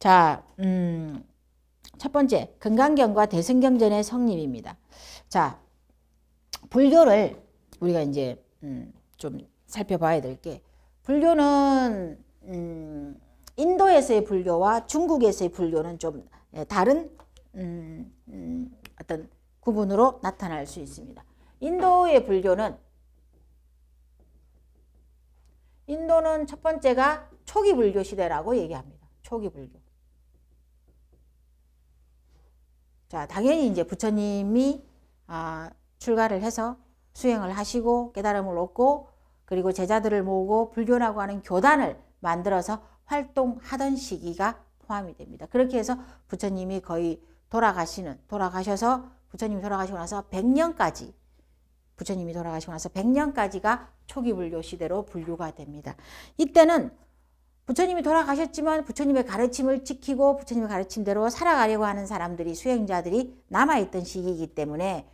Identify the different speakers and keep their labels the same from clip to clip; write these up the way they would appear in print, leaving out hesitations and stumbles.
Speaker 1: 자, 첫 번째, 금강경과 대승경전의 성립입니다. 자, 불교를 우리가 이제 좀 살펴봐야 될 게, 불교는 인도에서의 불교와 중국에서의 불교는 좀 다른 어떤 구분으로 나타날 수 있습니다. 인도의 불교는 인도는 첫 번째가 초기 불교 시대라고 얘기합니다. 초기 불교. 자, 당연히 이제 부처님이 출가를 해서 수행을 하시고 깨달음을 얻고 그리고 제자들을 모으고 불교라고 하는 교단을 만들어서 활동하던 시기가 포함이 됩니다. 그렇게 해서 부처님이 거의 돌아가셔서 부처님이 돌아가시고 나서 100년까지 부처님이 돌아가시고 나서 100년까지가 초기 불교 시대로 분류가 됩니다. 이때는 부처님이 돌아가셨지만 부처님의 가르침을 지키고 부처님의 가르침대로 살아가려고 하는 사람들이, 수행자들이 남아있던 시기이기 때문에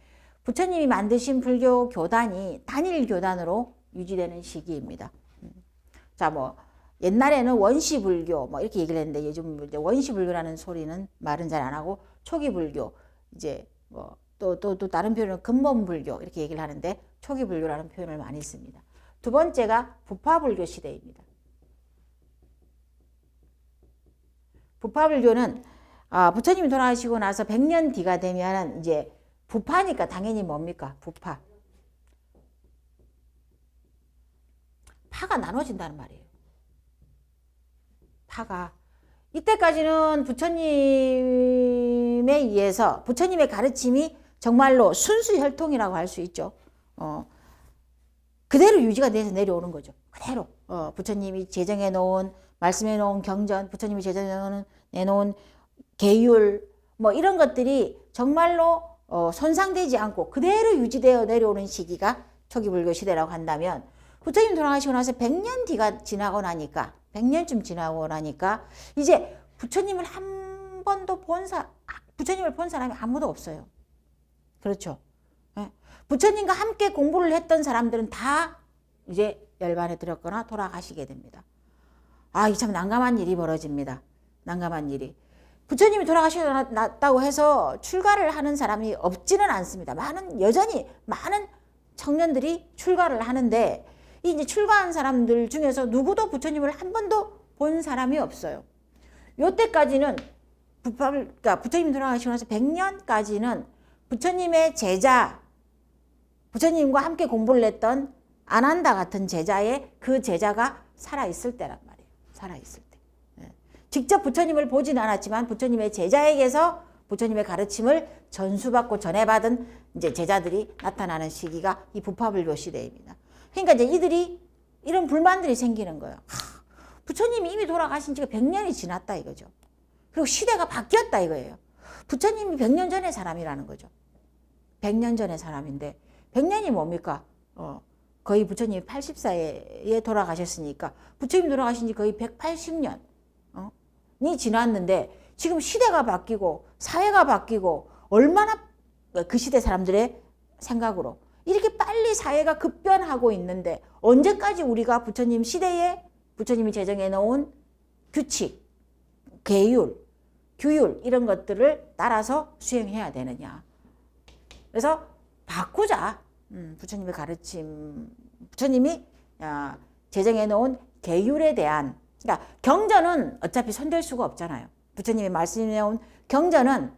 Speaker 1: 부처님이 만드신 불교 교단이 단일 교단으로 유지되는 시기입니다. 자, 뭐 옛날에는 원시불교 뭐 이렇게 얘기를 했는데 요즘 이제 원시불교라는 말은 잘 안 하고 초기불교, 이제 뭐 또 다른 표현은 근본불교 이렇게 얘기를 하는데 초기불교라는 표현을 많이 씁니다. 두 번째가 부파불교 시대입니다. 부파불교는 부처님이 돌아가시고 나서 100년 뒤가 되면 이제 부파니까 당연히 뭡니까? 부파. 파가 나눠진다는 말이에요. 파가. 이때까지는 부처님에 의해서 부처님의 가르침이 정말로 순수혈통이라고 할 수 있죠. 그대로 유지가 돼서 내려오는 거죠. 그대로. 부처님이 제정해 놓은, 말씀해 놓은 경전, 부처님이 제정해 놓은 계율, 뭐 이런 것들이 정말로 손상되지 않고 그대로 유지되어 내려오는 시기가 초기불교 시대라고 한다면, 부처님 돌아가시고 나서 100년 뒤가 지나고 나니까, 100년쯤 지나고 나니까 이제 부처님을 한 번도 부처님을 본 사람이 아무도 없어요. 그렇죠. 부처님과 함께 공부를 했던 사람들은 다 이제 열반에 들었거나 돌아가시게 됩니다. 이 참 난감한 일이 벌어집니다. 난감한 일이. 부처님이 돌아가셨다고 해서 출가를 하는 사람이 없지는 않습니다. 여전히 많은 청년들이 출가를 하는데, 이제 출가한 사람들 중에서 누구도 부처님을 한 번도 본 사람이 없어요. 요때까지는 그러니까 부처님 돌아가시고 나서 100년까지는 부처님의 제자, 부처님과 함께 공부를 했던 아난다 같은 그 제자가 살아있을 때란 말이에요. 살아있을 때. 직접 부처님을 보진 않았지만 부처님의 제자에게서 부처님의 가르침을 전수받고 전해받은 이제 제자들이 나타나는 시기가 이 부파불교 시대입니다. 그러니까 이제 이들이 이런 불만들이 생기는 거예요. 부처님이 이미 돌아가신 지가 100년이 지났다 이거죠. 그리고 시대가 바뀌었다 이거예요. 부처님이 100년 전의 사람이라는 거죠. 100년 전의 사람인데 100년이 뭡니까? 거의 부처님이 80세에 돌아가셨으니까 부처님 돌아가신 지 거의 180년이 지났는데, 지금 시대가 바뀌고 사회가 바뀌고 얼마나 그 시대 사람들의 생각으로 이렇게 빨리 사회가 급변하고 있는데, 언제까지 우리가 부처님 시대에 부처님이 제정해 놓은 규칙, 계율, 규율 이런 것들을 따라서 수행해야 되느냐. 그래서 바꾸자. 부처님의 가르침, 부처님이 제정해 놓은 계율에 대한, 그러니까 경전은 어차피 손댈 수가 없잖아요. 부처님이 말씀해 놓은 경전은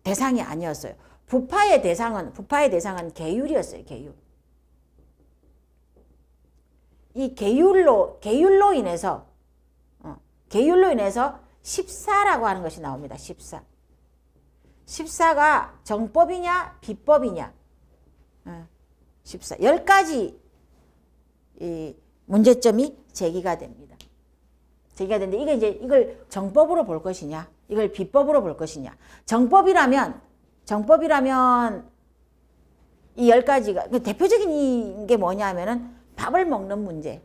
Speaker 1: 대상이 아니었어요. 부파의 대상은 계율이었어요. 계율. 이 계율로 인해서 십사라고 하는 것이 나옵니다. 십사가 정법이냐 비법이냐. 10가지 이 문제점이 제기가 됩니다. 제기가 되는데 이걸 정법으로 볼 것이냐, 이걸 비법으로 볼 것이냐. 정법이라면 이 10가지가 대표적인 게 뭐냐면은 밥을 먹는 문제.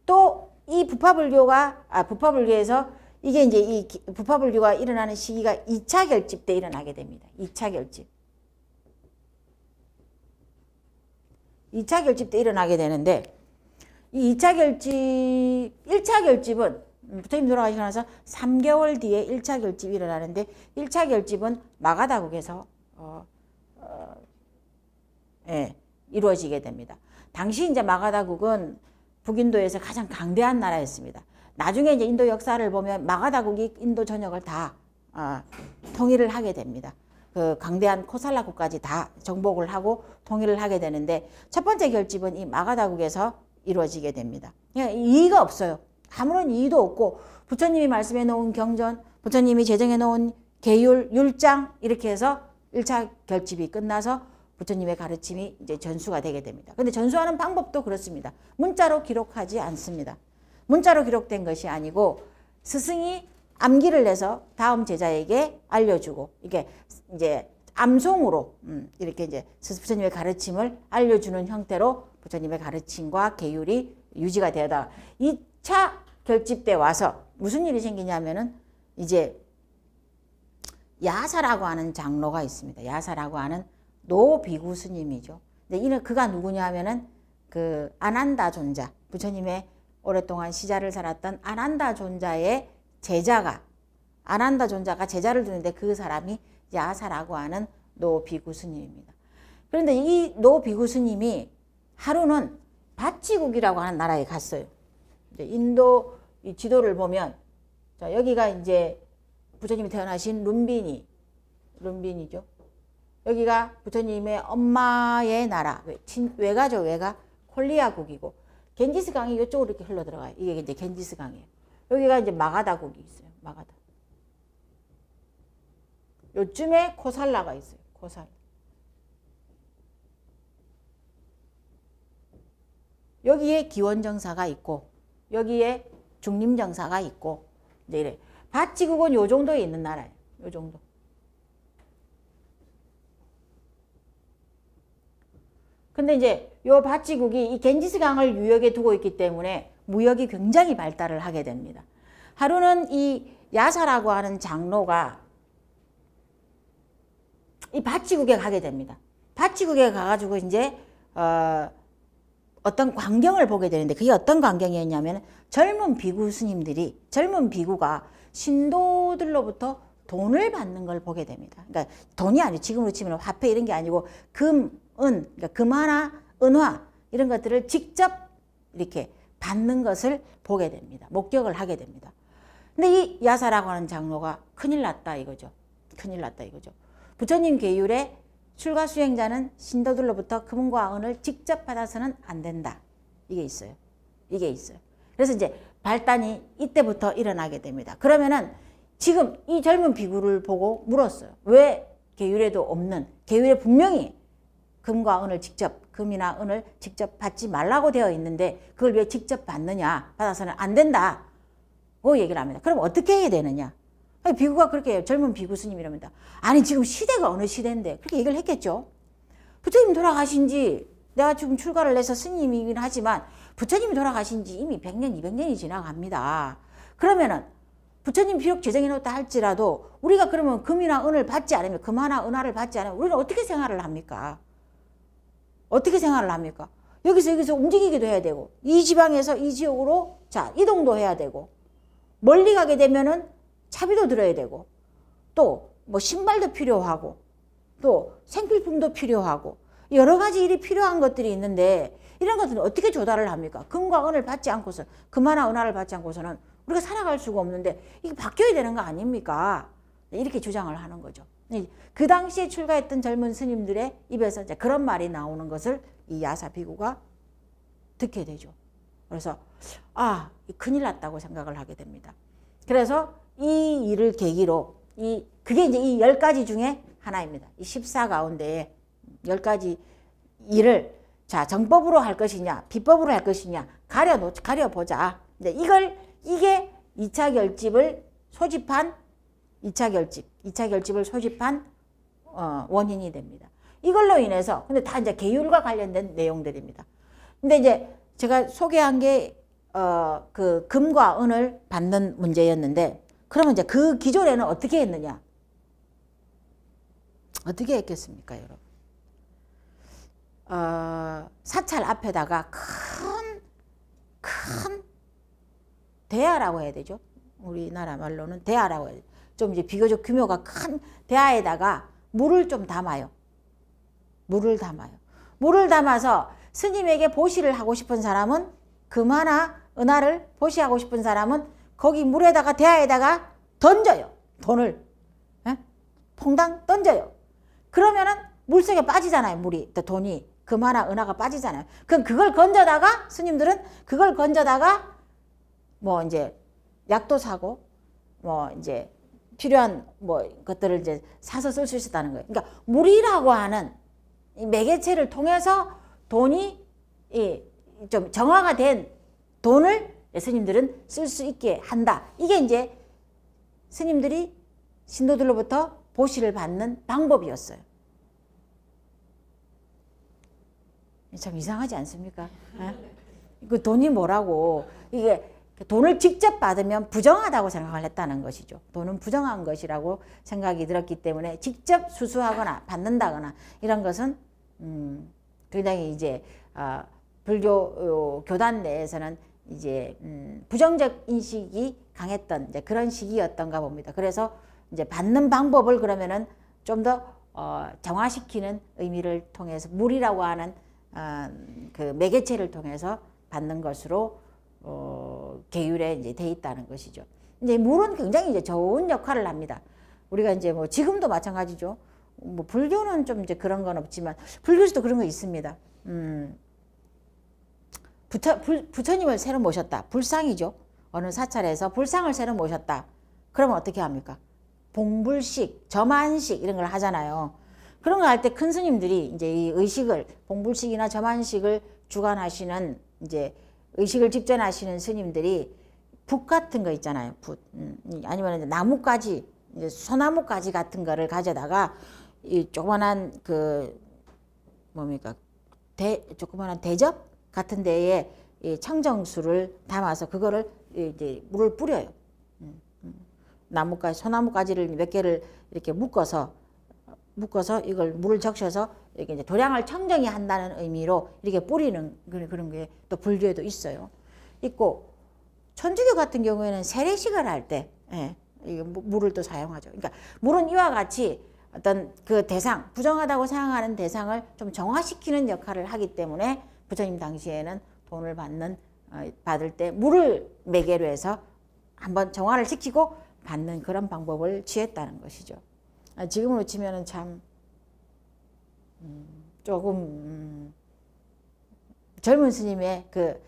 Speaker 1: 또 이 부파불교에서 이게 이제 이 부파불교가 일어나는 시기가 2차 결집 때 일어나게 됩니다. 2차 결집 때 일어나게 되는데, 이 2차 결집, 1차 결집은 부처님 돌아가시고 나서 3개월 뒤에 1차 결집이 일어나는데 1차 결집은 마가다국에서 이루어지게 됩니다. 당시 이제 마가다국은 북인도에서 가장 강대한 나라였습니다. 나중에 이제 인도 역사를 보면 마가다국이 인도 전역을 다 통일을 하게 됩니다. 그 강대한 코살라국까지 다 정복을 하고 통일을 하게 되는데 첫 번째 결집은 이 마가다국에서 이루어지게 됩니다. 이의가 없어요. 아무런 이의도 없고 부처님이 말씀해 놓은 경전, 부처님이 제정해 놓은 계율, 율장 이렇게 해서 1차 결집이 끝나서 부처님의 가르침이 이제 전수가 되게 됩니다. 근데 전수하는 방법도 그렇습니다. 문자로 기록하지 않습니다. 문자로 기록된 것이 아니고 스승이 암기를 해서 다음 제자에게 알려주고 이게 이제 암송으로 이렇게 이제 부처님의 가르침을 알려주는 형태로 부처님의 가르침과 계율이 유지가 되다가 2차 결집 때 와서 무슨 일이 생기냐면은 이제 야사라고 하는 장로가 있습니다. 야사라고 하는 노비구 스님이죠. 근데 이는 그가 누구냐 하면은 그 아난다 존자, 부처님의 오랫동안 시자를 살았던 아난다 존자의 제자가, 아난다 존자가 제자를 두는데 그 사람이 야사라고 하는 노비구 스님입니다. 그런데 이 노비구 스님이 하루는 바치국이라고 하는 나라에 갔어요. 이제 인도 이 지도를 보면 자, 여기가 이제 부처님이 태어나신 룸비니죠. 여기가 부처님의 엄마의 나라, 외가죠, 외가. 콜리아국이고, 겐지스 강이 이쪽으로 이렇게 흘러 들어가요. 이게 이제 겐지스 강이에요. 여기가 이제 마가다국이 있어요. 마가다. 요쯤에 코살라가 있어요. 코살라. 여기에 기원정사가 있고, 여기에 중림정사가 있고, 이제 이래. 바치국은 요 정도에 있는 나라예요. 요 정도. 근데 이제 요 바치국이 이 겐지스 강을 유역에 두고 있기 때문에 무역이 굉장히 발달을 하게 됩니다. 하루는 이 야사라고 하는 장로가 이 바치국에 가게 됩니다. 바치국에 가가지고 이제 어떤 광경을 보게 되는데 그게 어떤 광경이었냐면 젊은 비구 스님들이, 젊은 비구가 신도들로부터 돈을 받는 걸 보게 됩니다. 그러니까 돈이 아니고 지금으로 치면 화폐 이런 게 아니고 금, 은, 그러니까 금 하나, 은화 이런 것들을 직접 이렇게 받는 것을 보게 됩니다. 목격을 하게 됩니다. 근데 이 야사라고 하는 장로가 큰일 났다 이거죠. 큰일 났다 이거죠. 부처님 계율에 출가 수행자는 신도들로부터 금과 은을 직접 받아서는 안 된다. 이게 있어요. 이게 있어요. 그래서 이제 발단이 이때부터 일어나게 됩니다. 그러면은 지금 이 젊은 비구를 보고 물었어요. 왜 계율에도 없는, 계율에 분명히 금과 은을 직접, 금이나 은을 직접 받지 말라고 되어 있는데 그걸 왜 직접 받느냐, 받아서는 안 된다 고 얘기를 합니다. 그럼 어떻게 해야 되느냐. 비구가 그렇게 해요. 젊은 비구 스님이랍니다. 아니 지금 시대가 어느 시대인데 그렇게 얘기를 했겠죠. 부처님 돌아가신 지 내가 지금 출가를 해서 스님이긴 하지만 부처님이 돌아가신 지 이미 100년, 200년이 지나갑니다. 그러면은 부처님 비록 제정해놓다 할지라도 우리가 그러면 금이나 은을 받지 않으면, 금 하나 은하를 받지 않으면 우리는 어떻게 생활을 합니까? 어떻게 생활을 합니까? 여기서 움직이기도 해야 되고 이 지방에서 이 지역으로 자 이동도 해야 되고 멀리 가게 되면은 차비도 들어야 되고 또 뭐 신발도 필요하고 또 생필품도 필요하고 여러 가지 일이 필요한 것들이 있는데 이런 것들은 어떻게 조달을 합니까? 금과 은을 받지 않고서, 금 하나 은하를 받지 않고서는 우리가 살아갈 수가 없는데 이게 바뀌어야 되는 거 아닙니까? 이렇게 주장을 하는 거죠. 그 당시에 출가했던 젊은 스님들의 입에서 이제 그런 말이 나오는 것을 이 야사 비구가 듣게 되죠. 그래서 큰일 났다고 생각을 하게 됩니다. 그래서 이 일을 계기로 그게 이제 이 10가지 중에 하나입니다. 이 14 가운데에 10가지 일을 자 정법으로 할 것이냐 비법으로 할 것이냐 가려보자. 이게 2차 결집을 소집한 2차 결집을 소집한 원인이 됩니다. 이걸로 인해서 근데 다 이제 계율과 관련된 내용들입니다. 근데 이제 제가 소개한 게 그 금과 은을 받는 문제였는데 그러면 이제 그 기존에는 어떻게 했느냐? 어떻게 했겠습니까, 여러분? 사찰 앞에다가 큰 대야라고 해야 되죠. 우리나라 말로는 대야라고 해야 되죠. 좀 이제 비교적 규모가 큰 대야에다가 물을 좀 담아요. 물을 담아요. 물을 담아서 스님에게 보시를 하고 싶은 사람은 금화나 은화를 보시하고 싶은 사람은 거기 물에다가 대야에다가 던져요. 돈을. 에? 퐁당 던져요. 그러면은 물속에 빠지잖아요. 물이. 또 돈이. 금화나 은화가 빠지잖아요. 그럼 그걸 건져다가 스님들은 그걸 건져다가 뭐 이제 약도 사고 뭐 이제 필요한 뭐 것들을 이제 사서 쓸 수 있었다는 거예요. 그러니까 물이라고 하는 이 매개체를 통해서 돈이 좀 정화가 된 돈을 스님들은 쓸 수 있게 한다. 이게 이제 스님들이 신도들로부터 보시를 받는 방법이었어요. 참 이상하지 않습니까? 그 돈이 뭐라고. 이게 돈을 직접 받으면 부정하다고 생각을 했다는 것이죠. 돈은 부정한 것이라고 생각이 들었기 때문에 직접 수수하거나 받는다거나 이런 것은 굉장히 이제 불교 교단 내에서는 이제 부정적 인식이 강했던 이제 그런 시기였던가 봅니다. 그래서 이제 받는 방법을 그러면은 좀 더 정화시키는 의미를 통해서 물이라고 하는 그 매개체를 통해서 받는 것으로 계율에 이제 돼 있다는 것이죠. 이제 물은 굉장히 이제 좋은 역할을 합니다. 우리가 이제 뭐 지금도 마찬가지죠. 뭐 불교는 좀 이제 그런 건 없지만 불교에서도 그런 거 있습니다. 부처님을 새로 모셨다. 불상이죠. 어느 사찰에서 불상을 새로 모셨다. 그러면 어떻게 합니까? 봉불식, 점안식 이런 걸 하잖아요. 그런 거 할 때 큰 스님들이 이제 이 의식을 봉불식이나 점안식을 주관하시는 이제 의식을 집전하시는 스님들이 붓 같은 거 있잖아요. 붓 아니면 이제 나뭇가지, 이제 소나뭇가지 같은 거를 가져다가 이 조그만한 그 뭡니까 조그만한 대접 같은 데에 이 청정수를 담아서 그거를 이제 물을 뿌려요. 나뭇가지, 소나뭇가지를 몇 개를 이렇게 묶어서 이걸 물을 적셔서 이렇게 이제 도량을 청정히 한다는 의미로 이렇게 뿌리는 그런 게 또 불교에도 있어요. 있고 천주교 같은 경우에는 세례식을 할 때 물을 또 사용하죠. 그러니까 물은 이와 같이 어떤 그 대상, 부정하다고 생각하는 대상을 좀 정화시키는 역할을 하기 때문에 부처님 당시에는 돈을 받을 때 물을 매개로 해서 한번 정화를 시키고 받는 그런 방법을 취했다는 것이죠. 지금으로 치면은 참 조금 젊은 스님의 그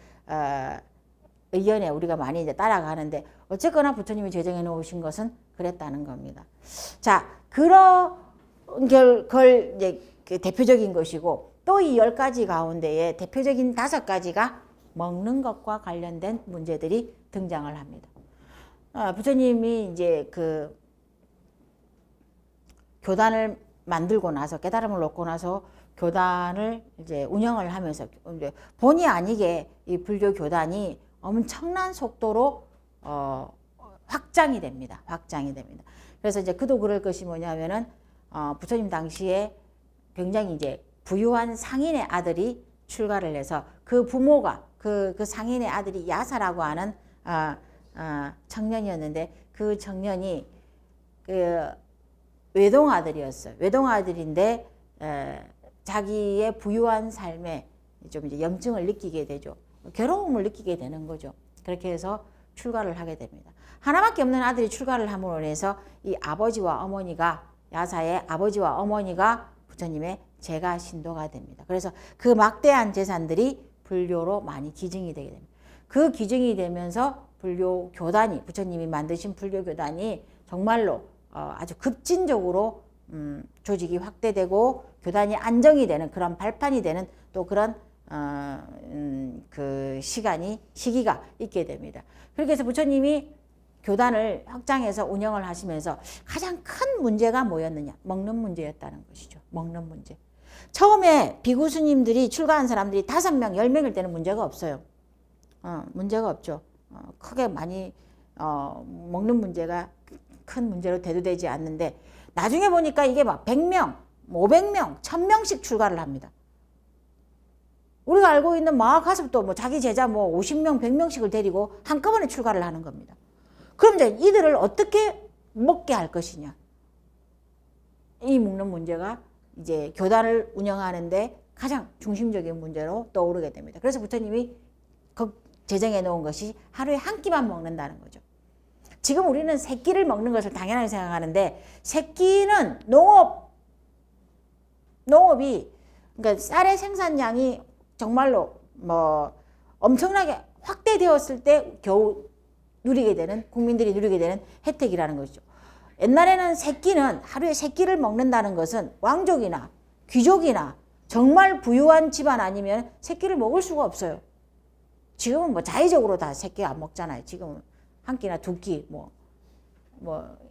Speaker 1: 의견에 우리가 많이 이제 따라가는데 어쨌거나 부처님이 제정해 놓으신 것은 그랬다는 겁니다. 자, 그런 걸 이제 그 대표적인 것이고 또 이 10가지 가운데에 대표적인 5가지가 먹는 것과 관련된 문제들이 등장을 합니다. 부처님이 이제 그 교단을 만들고 나서 깨달음을 얻고 나서 교단을 이제 운영을 하면서 이제 본의 아니게 이 불교 교단이 엄청난 속도로 확장이 됩니다. 확장이 됩니다. 그래서 이제 그도 그럴 것이 뭐냐면은 부처님 당시에 굉장히 이제 부유한 상인의 아들이 출가를 해서 그 부모가 그 상인의 아들이 야사라고 하는 청년이었는데 그 청년이 그 외동아들이었어요. 외동아들인데 자기의 부유한 삶에 좀 이제 염증을 느끼게 되죠. 괴로움을 느끼게 되는 거죠. 그렇게 해서 출가를 하게 됩니다. 하나밖에 없는 아들이 출가를 함으로 해서 이 아버지와 어머니가 야사의 아버지와 어머니가 부처님의 제가 신도가 됩니다. 그래서 그 막대한 재산들이 불교로 많이 기증이 되게 됩니다. 그 기증이 되면서 불교 교단이 부처님이 만드신 불교 교단이 정말로 아주 급진적으로 조직이 확대되고 교단이 안정이 되는 그런 발판이 되는 또 그런 그 시기가 있게 됩니다. 그렇게 해서 부처님이 교단을 확장해서 운영을 하시면서 가장 큰 문제가 뭐였느냐? 먹는 문제였다는 것이죠. 먹는 문제. 처음에 비구 스님들이 출가한 사람들이 5명, 10명일 때는 문제가 없어요. 문제가 없죠. 크게 많이 먹는 문제가 큰 문제로 대두되지 않는데 나중에 보니까 이게 막 100명, 500명, 1000명씩 출가를 합니다. 우리가 알고 있는 마하가섭도 뭐 자기 제자 뭐 50명, 100명씩을 데리고 한꺼번에 출가를 하는 겁니다. 그럼 이제 이들을 어떻게 먹게 할 것이냐. 이 먹는 문제가 이제 교단을 운영하는데 가장 중심적인 문제로 떠오르게 됩니다. 그래서 부처님이 제정해 놓은 것이 하루에 한 끼만 먹는다는 거죠. 지금 우리는 세 끼를 먹는 것을 당연하게 생각하는데 세 끼는 농업이 그러니까 쌀의 생산량이 정말로 뭐 엄청나게 확대되었을 때 겨우 누리게 되는 국민들이 누리게 되는 혜택이라는 것이죠. 옛날에는 세 끼는 하루에 세 끼를 먹는다는 것은 왕족이나 귀족이나 정말 부유한 집안 아니면 세 끼를 먹을 수가 없어요. 지금은 뭐 자의적으로 다 세 끼 안 먹잖아요. 지금은 한 끼나 두 끼 뭐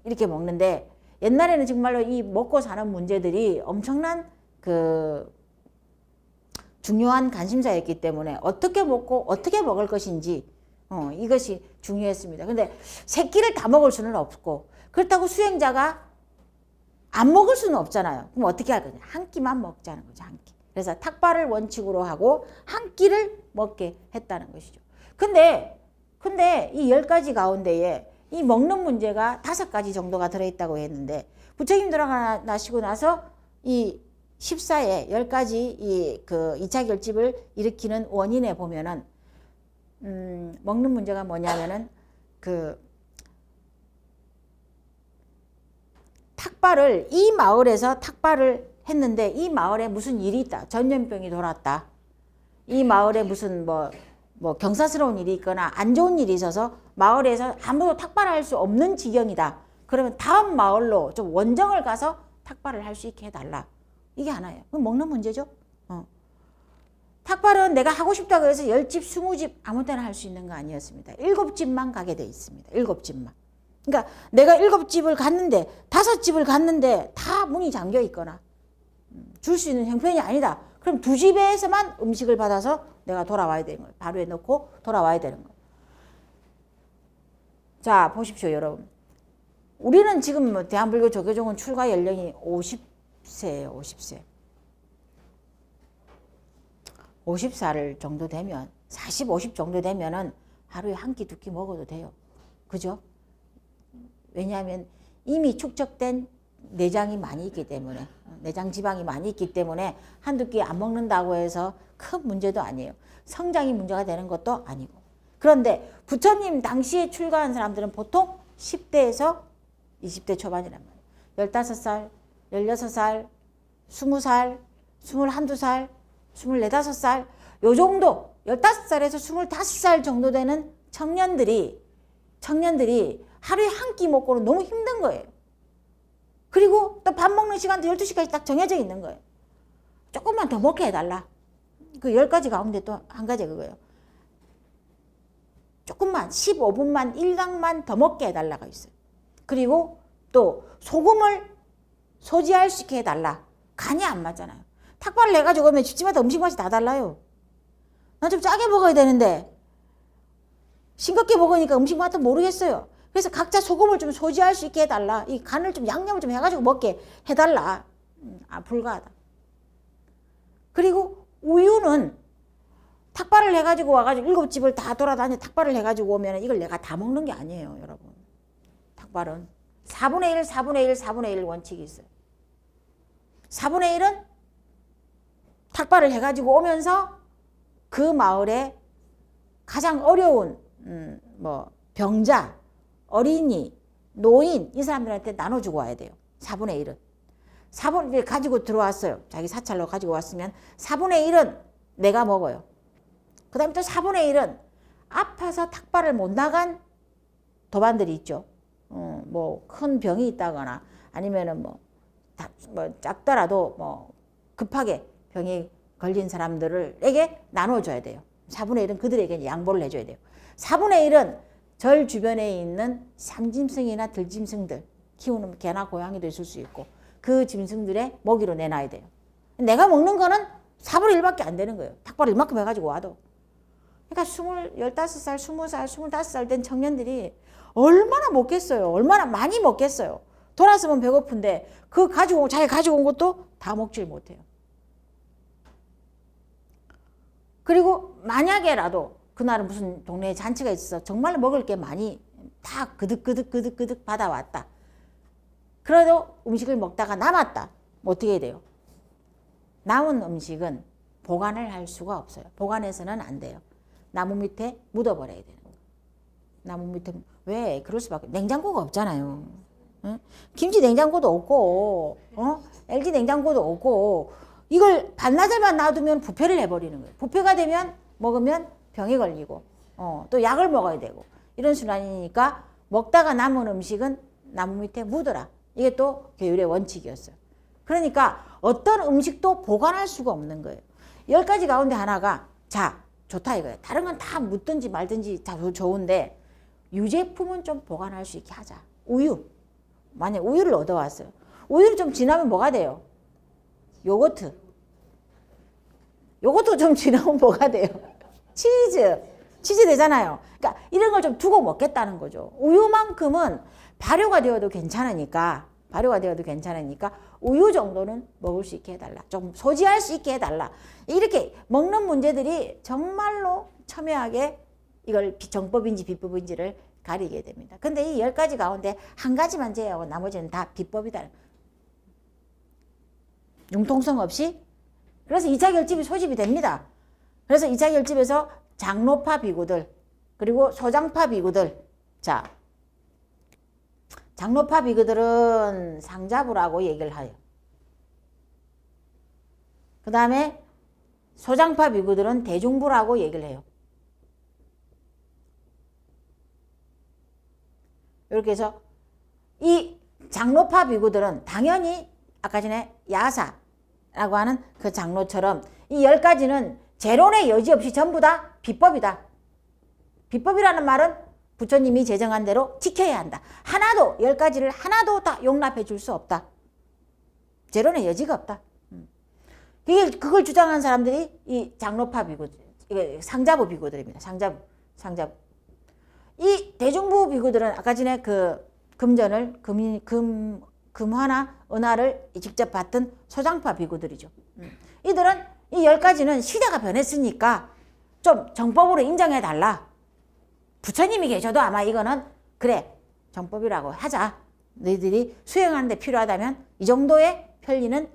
Speaker 1: 이렇게 먹는데 옛날에는 정말로 이 먹고 사는 문제들이 엄청난 그 중요한 관심사였기 때문에 어떻게 먹고 어떻게 먹을 것인지 이것이 중요했습니다. 근데 세 끼를 다 먹을 수는 없고 그렇다고 수행자가 안 먹을 수는 없잖아요. 그럼 어떻게 할 거냐? 한 끼만 먹자는 거죠. 한 끼. 그래서 탁발을 원칙으로 하고 한 끼를 먹게 했다는 것이죠. 근데 이 10가지 가운데에 이 먹는 문제가 5가지 정도가 들어있다고 했는데 부처님 돌아가시고 나서 이 14에 10가지 그 2차 결집을 일으키는 원인에 보면은 먹는 문제가 뭐냐면은 그 탁발을 이 마을에서 탁발을 했는데 이 마을에 무슨 일이 있다. 전염병이 돌았다. 이 마을에 무슨 뭐 경사스러운 일이 있거나 안 좋은 일이 있어서 마을에서 아무도 탁발을 할 수 없는 지경이다. 그러면 다음 마을로 좀 원정을 가서 탁발을 할 수 있게 해달라. 이게 하나예요. 그럼 먹는 문제죠. 탁발은 내가 하고 싶다고 해서 10집, 20집 아무 때나 할 수 있는 거 아니었습니다. 7집만 가게 돼 있습니다. 7집만. 그러니까 내가 7집을 갔는데 5집을 갔는데 다 문이 잠겨 있거나 줄 수 있는 형편이 아니다. 그럼 2집에서만 음식을 받아서 내가 돌아와야 되는 거예요. 바로에 넣고 돌아와야 되는 거예요. 자, 보십시오, 여러분. 우리는 지금 대한불교 조계종은 출가 연령이 50세예요, 50세. 50살 정도 되면, 40, 50 정도 되면은 하루에 한 끼, 두 끼 먹어도 돼요. 그죠? 왜냐하면 이미 축적된 내장이 많이 있기 때문에, 내장 지방이 많이 있기 때문에 한두 끼 안 먹는다고 해서 큰 문제도 아니에요. 성장이 문제가 되는 것도 아니고. 그런데 부처님 당시에 출가한 사람들은 보통 10대에서 20대 초반이란 말이에요. 15살, 16살, 20살, 21~22살, 24~25살 요 정도 15살에서 25살 정도 되는 청년들이 하루에 한 끼 먹고는 너무 힘든 거예요. 그리고 또 밥 먹는 시간도 12시까지 딱 정해져 있는 거예요. 조금만 더 먹게 해달라. 그 10가지 가운데 또 한 가지 그거예요. 조금만 15분만 1강만 더 먹게 해달라가 있어요. 그리고 또 소금을 소지할 수 있게 해달라. 간이 안 맞잖아요. 탁발을 해가지고 오면 집집마다 음식 맛이 다 달라요. 난 좀 짜게 먹어야 되는데 싱겁게 먹으니까 음식 맛도 모르겠어요. 그래서 각자 소금을 좀 소지할 수 있게 해달라. 이 간을 좀 양념을 좀 해가지고 먹게 해달라. 불가하다. 그리고 우유는 탁발을 해가지고 와가지고 7집을 다 돌아다니 탁발을 해가지고 오면 이걸 내가 다 먹는 게 아니에요, 여러분. 탁발은 4분의 1, 4분의 1, 4분의 1 원칙이 있어요. 4분의 1은 탁발을 해가지고 오면서 그 마을에 가장 어려운 병자, 어린이, 노인 이 사람들한테 나눠주고 와야 돼요. 4분의 1은. 4분의 1 가지고 들어왔어요. 자기 사찰로 가지고 왔으면 4분의 1은 내가 먹어요. 그 다음에 또 4분의 1은 아파서 탁발을 못 나간 도반들이 있죠. 큰 병이 있다거나 아니면은 작더라도 급하게 병이 걸린 사람들에게 나눠줘야 돼요. 4분의 1은 그들에게 양보를 해줘야 돼요. 4분의 1은 절 주변에 있는 산짐승이나 들짐승들 키우는 개나 고양이도 있을 수 있고 그 짐승들의 먹이로 내놔야 돼요. 내가 먹는 거는 4분의 1밖에 안 되는 거예요. 탁발을 이만큼 해가지고 와도. 그러니까 15살, 20살, 25살 된 청년들이 얼마나 먹겠어요. 얼마나 많이 먹겠어요. 돌아서면 배고픈데 자기 가지고 온 것도 다 먹질 못해요. 그리고 만약에라도 그날은 무슨 동네에 잔치가 있어서 정말 먹을 게 많이 다 그득 받아왔다. 그래도 음식을 먹다가 남았다. 어떻게 해야 돼요? 남은 음식은 보관을 할 수가 없어요. 보관해서는 안 돼요. 나무 밑에 묻어버려야 되는 거예요. 나무 밑에. 왜? 그럴 수밖에. 냉장고가 없잖아요. 응? 김치 냉장고도 없고, LG 냉장고도 없고, 이걸 반나절만 놔두면 부패를 해버리는 거예요. 부패가 되면 먹으면 병에 걸리고, 또 약을 먹어야 되고, 이런 순환이니까 먹다가 남은 음식은 나무 밑에 묻어라. 이게 또 계율의 원칙이었어요. 그러니까 어떤 음식도 보관할 수가 없는 거예요. 10가지 가운데 하나가, 자, 좋다 이거예요. 다른 건 다 묻든지 말든지 다 좋은데, 유제품은 좀 보관할 수 있게 하자. 우유. 만약 우유를 얻어왔어요. 우유를 좀 지나면 뭐가 돼요? 요거트. 요거트 좀 지나면 뭐가 돼요? 치즈 되잖아요. 그러니까 이런 걸 좀 두고 먹겠다는 거죠. 우유만큼은 발효가 되어도 괜찮으니까 우유 정도는 먹을 수 있게 해달라. 좀 소지할 수 있게 해달라. 이렇게 먹는 문제들이 정말로 첨예하게 이걸 정법인지 비법인지를 가리게 됩니다. 근데 이 10가지 가운데 한 가지만 제외하고 나머지는 다 비법이다. 융통성 없이. 그래서 2차 결집이 소집이 됩니다. 그래서 2차 결집에서 장로파 비구들 그리고 소장파 비구들. 자, 장로파 비구들은 상자부라고 얘기를 해요. 그 다음에 소장파 비구들은 대중부라고 얘기를 해요. 이렇게 해서 이 장로파 비구들은 당연히 아까 전에 야사라고 하는 그 장로처럼 이 10가지는 재론의 여지 없이 전부 다 비법이다. 비법이라는 말은 부처님이 제정한 대로 지켜야 한다. 하나도 10가지를 하나도 다 용납해 줄 수 없다. 재론의 여지가 없다. 그걸 주장한 사람들이 이 장로파 비구, 상자부 비구들입니다. 상자부. 이 대중부 비구들은 아까 전에 그 금전을 금화나 은화를 직접 받던 소장파 비구들이죠. 이들은 이 10가지는 시대가 변했으니까 좀 정법으로 인정해 달라. 부처님이 계셔도 아마 이거는 그래 정법이라고 하자. 너희들이 수행하는 데 필요하다면 이 정도의 편리는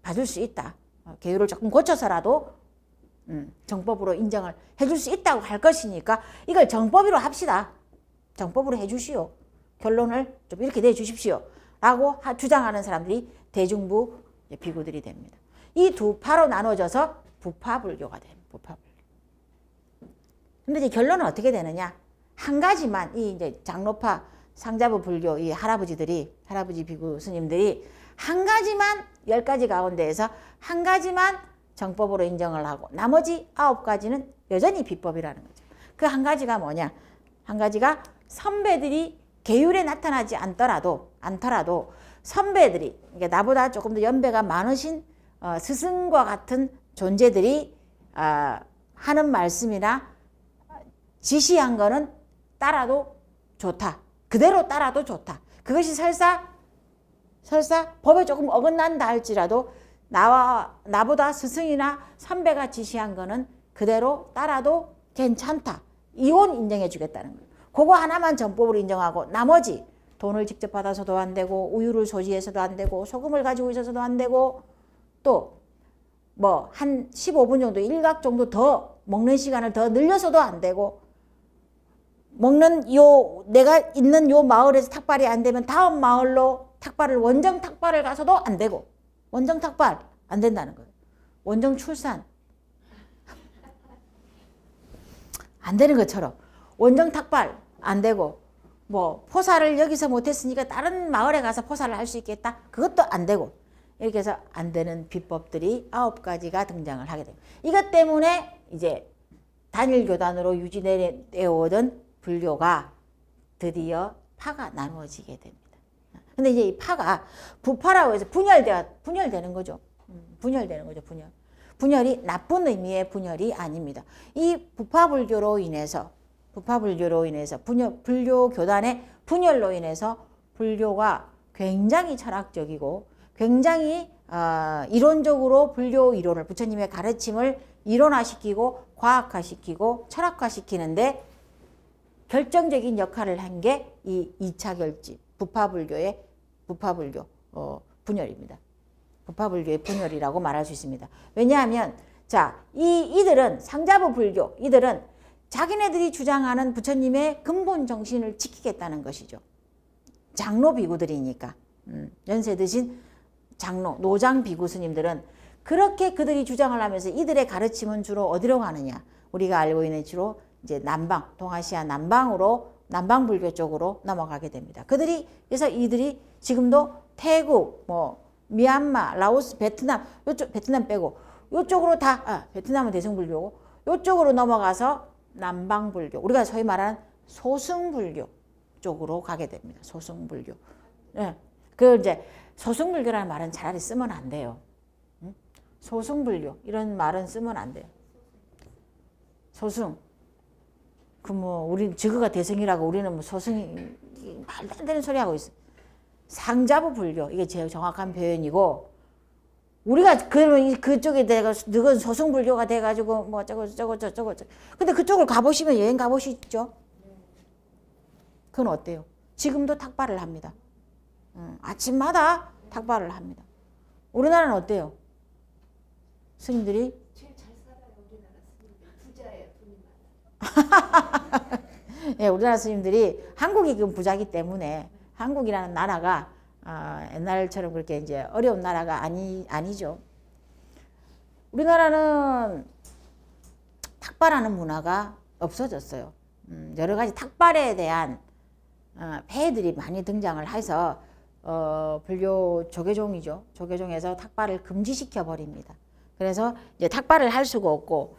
Speaker 1: 받을 수 있다. 계율을 조금 고쳐서라도 정법으로 인정을 해줄 수 있다고 할 것이니까 이걸 정법으로 합시다. 정법으로 해주시오. 결론을 좀 이렇게 내주십시오. 라고 주장하는 사람들이 대중부 비구들이 됩니다. 이 두 파로 나눠져서 부파불교가 됩니다. 부파불교. 근데 이제 결론은 어떻게 되느냐? 한 가지만 이 이제 장로파 상자부 불교 이 할아버지 비구 스님들이 한 가지만 10가지 가운데에서 한 가지만 정법으로 인정을 하고 나머지 9가지는 여전히 비법이라는 거죠. 그 한 가지가 뭐냐? 한 가지가 선배들이 계율에 나타나지 않더라도 선배들이 그러니까 나보다 조금 더 연배가 많으신 스승과 같은 존재들이 하는 말씀이나 지시한 거는 따라도 좋다. 그대로 따라도 좋다. 그것이 설사 법에 조금 어긋난다 할지라도 나보다 스승이나 선배가 지시한 거는 그대로 따라도 괜찮다. 이혼 인정해 주겠다는 거예요. 그거 하나만 정법으로 인정하고 나머지 돈을 직접 받아서도 안 되고 우유를 소지해서도 안 되고 소금을 가지고 있어서도 안 되고 또 뭐 한 15분 정도 일각 정도 더 먹는 시간을 더 늘려서도 안 되고 내가 있는 요 마을에서 탁발이 안 되면 다음 마을로 원정 탁발을 가서도 안 되고 원정 탁발 안 된다는 거예요. 원정 출산 안 되는 것처럼 원정 탁발 안 되고 뭐 포사를 여기서 못했으니까 다른 마을에 가서 포사를 할 수 있겠다. 그것도 안 되고 이렇게 해서 안 되는 비법들이 9가지가 등장을 하게 됩니다. 이것 때문에 이제 단일 교단으로 유지되어 오던 불교가 드디어 파가 나누어지게 됩니다. 근데 이제 이 파가 부파라고 해서 분열되는 거죠. 분열되는 거죠. 분열이 나쁜 의미의 분열이 아닙니다. 이 부파불교로 인해서 불교 교단의 분열로 인해서 불교가 굉장히 철학적이고 굉장히 이론적으로 불교 이론을 부처님의 가르침을 이론화시키고 과학화시키고 철학화시키는데 결정적인 역할을 한 게 이 2차 결집 부파불교의 부파불교 분열입니다. 부파불교의 분열이라고 말할 수 있습니다. 왜냐하면 자, 이들은 상자부 불교, 이들은 자기네들이 주장하는 부처님의 근본 정신을 지키겠다는 것이죠. 장로 비구들이니까 연세 드신 장로, 노장 비구 스님들은 그렇게 그들이 주장을 하면서 이들의 가르침은 주로 어디로 가느냐? 우리가 알고 있는 주로 이제 남방, 동아시아 남방으로 남방불교 쪽으로 넘어가게 됩니다. 그래서 이들이 지금도 태국, 미얀마, 라오스, 베트남, 요쪽 베트남 빼고 요쪽으로 다 베트남은 대승불교고 요쪽으로 넘어가서 남방불교, 우리가 소위 말하는 소승불교 쪽으로 가게 됩니다. 소승불교. 네. 이제 소승불교라는 말은 차라리 쓰면 안 돼요. 소승불교 이런 말은 쓰면 안 돼요. 소승. 우리 저거가 대승이라고 우리는 소승이 말도 안 되는 소리 하고 있어. 상자부 불교 이게 제일 정확한 표현이고 우리가 그러면 그쪽에 내가 너건 소승불교가 돼가지고 저거 근데 그쪽을 가보시면 여행 가보시죠. 그건 어때요? 지금도 탁발을 합니다. 아침마다 탁발을 합니다. 우리나라는 어때요? 스님들이
Speaker 2: 제일 잘 살아요. 우리나라 스님들 부자예요. 돈이 많아.
Speaker 1: 예, 우리나라 스님들이 한국이 그 부자기 때문에 한국이라는 나라가 옛날처럼 그렇게 이제 어려운 나라가 아니죠. 우리나라는 탁발하는 문화가 없어졌어요. 여러 가지 탁발에 대한 폐해들이 많이 등장을 해서 불교 조계종이죠. 조계종에서 탁발을 금지시켜 버립니다. 그래서 이제 탁발을 할 수가 없고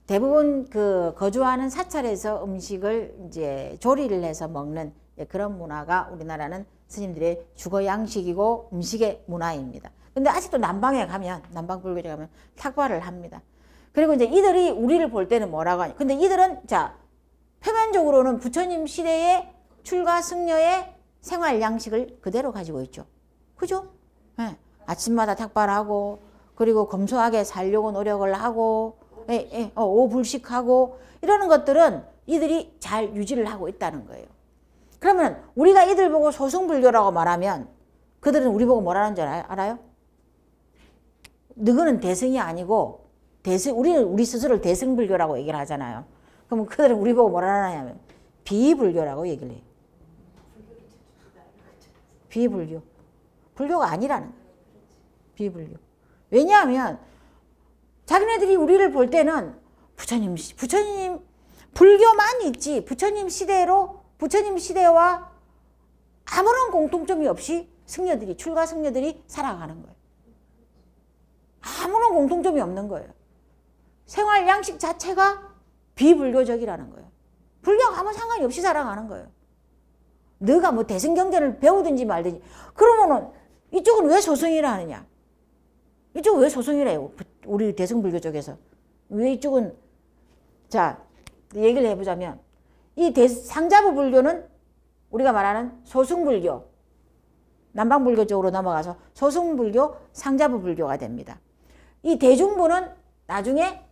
Speaker 1: 대부분 그 거주하는 사찰에서 음식을 이제 조리를 해서 먹는 그런 문화가 우리나라는 스님들의 주거 양식이고 음식의 문화입니다. 근데 아직도 남방에 가면 남방불교에 가면 탁발을 합니다. 그리고 이제 이들이 우리를 볼 때는 뭐라고 하냐. 근데 이들은 자 표면적으로는 부처님 시대의 출가 승려의 생활 양식을 그대로 가지고 있죠. 그죠? 네. 아침마다 탁발하고 그리고 검소하게 살려고 노력을 하고 오불식하고 이러는 것들은 이들이 잘 유지를 하고 있다는 거예요. 그러면 우리가 이들 보고 소승불교라고 말하면 그들은 우리 보고 뭐라는 줄 알아요? 너희는 대승이 아니고 우리는 우리 스스로를 대승불교라고 얘기를 하잖아요. 그러면 그들은 우리 보고 뭐라 하냐면 비불교라고 얘기를 해요. 비불교. 불교가 아니라는 거예요. 비불교. 왜냐하면 자기네들이 우리를 볼 때는 부처님 불교만 있지 부처님 시대와 아무런 공통점이 없이 출가 승려들이 살아가는 거예요. 아무런 공통점이 없는 거예요. 생활 양식 자체가 비불교적이라는 거예요. 불교와 아무 상관이 없이 살아가는 거예요. 너가 뭐 대승경전을 배우든지 말든지 그러면은 이쪽은 왜 소승이라 하느냐? 이쪽은 왜 소승이래요? 우리 대승불교 쪽에서. 왜 이쪽은 자 얘기를 해보자면 이 상자부 불교는 우리가 말하는 소승불교 남방불교 쪽으로 넘어가서 소승불교 상자부 불교가 됩니다. 이 대중부는 나중에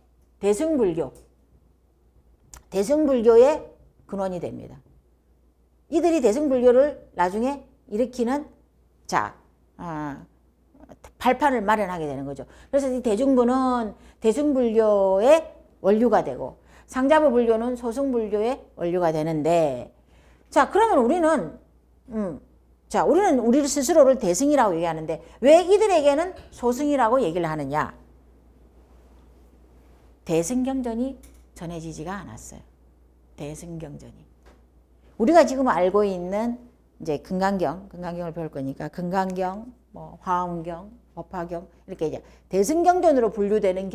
Speaker 1: 대승불교의 근원이 됩니다. 이들이 대승불교를 나중에 일으키는 발판을 마련하게 되는 거죠. 그래서 이 대중부는 대승불교의 원류가 되고 상자부 불교는 소승불교의 원류가 되는데 자 그러면 우리는 우리 스스로를 대승이라고 얘기하는데 왜 이들에게는 소승이라고 얘기를 하느냐? 대승경전이 전해지지가 않았어요. 대승경전이. 우리가 지금 알고 있는 이제 금강경을 배울 거니까 금강경, 화엄경, 법화경 이렇게 이제 대승경전으로 분류되는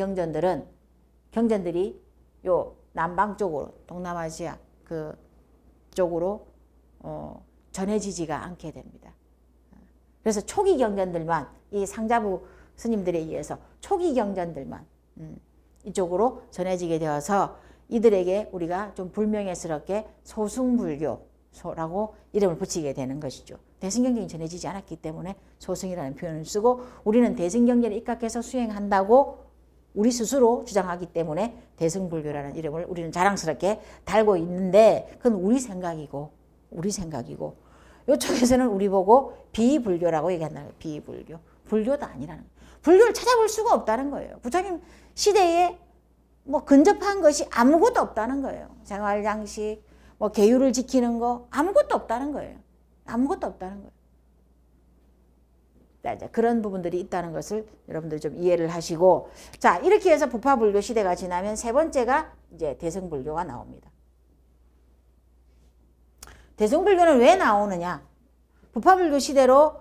Speaker 1: 경전들이 요 남방 쪽으로 동남아시아 그 쪽으로 전해지지가 않게 됩니다. 그래서 초기 경전들만 이 상자부 스님들에 의해서 초기 경전들만 이쪽으로 전해지게 되어서 이들에게 우리가 좀 불명예스럽게 소승불교라고 이름을 붙이게 되는 것이죠. 대승경전이 전해지지 않았기 때문에 소승이라는 표현을 쓰고 우리는 대승경전에 입각해서 수행한다고 우리 스스로 주장하기 때문에 대승불교라는 이름을 우리는 자랑스럽게 달고 있는데 그건 우리 생각이고 이쪽에서는 우리 보고 비불교라고 얘기한다는 거예요. 비불교. 불교도 아니라는 거예요. 불교를 찾아볼 수가 없다는 거예요. 부처님 시대에 뭐 근접한 것이 아무것도 없다는 거예요. 생활장식, 뭐 계율을 지키는 거 아무것도 없다는 거예요. 아무것도 없다는 거예요. 자, 이제 그런 부분들이 있다는 것을 여러분들이 좀 이해를 하시고, 자, 이렇게 해서 부파불교 시대가 지나면 세 번째가 이제 대승불교가 나옵니다. 대승불교는 왜 나오느냐? 부파불교 시대로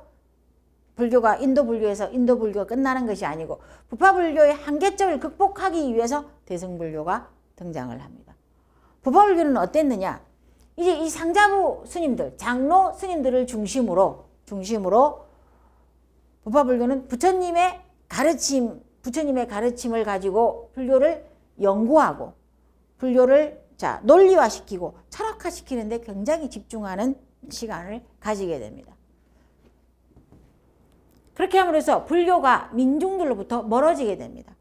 Speaker 1: 불교가 인도불교에서 인도불교가 끝나는 것이 아니고 부파불교의 한계점을 극복하기 위해서 대승불교가 등장을 합니다. 부파불교는 어땠느냐? 이제 이 상자부 스님들, 장로 스님들을 중심으로 부파불교는 부처님의 가르침을 가지고 불교를 연구하고 불교를 논리화시키고 철학화시키는데 굉장히 집중하는 시간을 가지게 됩니다. 그렇게 함으로써 불교가 민중들로부터 멀어지게 됩니다.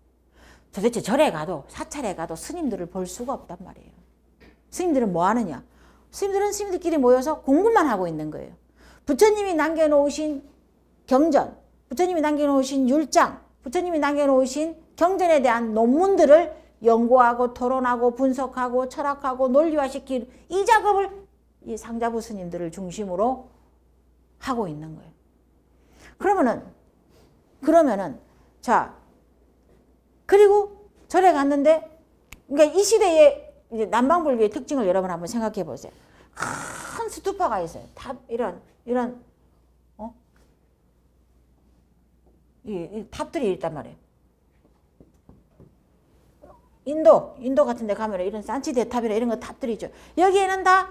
Speaker 1: 도대체 절에 가도 사찰에 가도 스님들을 볼 수가 없단 말이에요. 스님들은 뭐 하느냐? 스님들은 스님들끼리 모여서 공부만 하고 있는 거예요. 부처님이 남겨놓으신 경전, 부처님이 남겨놓으신 율장, 부처님이 남겨놓으신 경전에 대한 논문들을 연구하고 토론하고 분석하고 철학하고 논리화시키는 이 작업을 이 상자부 스님들을 중심으로 하고 있는 거예요. 그러면은 자, 그리고 절에 갔는데, 그러니까 이 시대의 이제 남방불교의 특징을 여러분 한번 생각해 보세요. 큰 스투파가 있어요. 이런 이 탑들이 있단 말이에요. 인도 같은 데 가면 이런 산치 대탑이나 이런 거 탑들이 있죠. 여기에는 다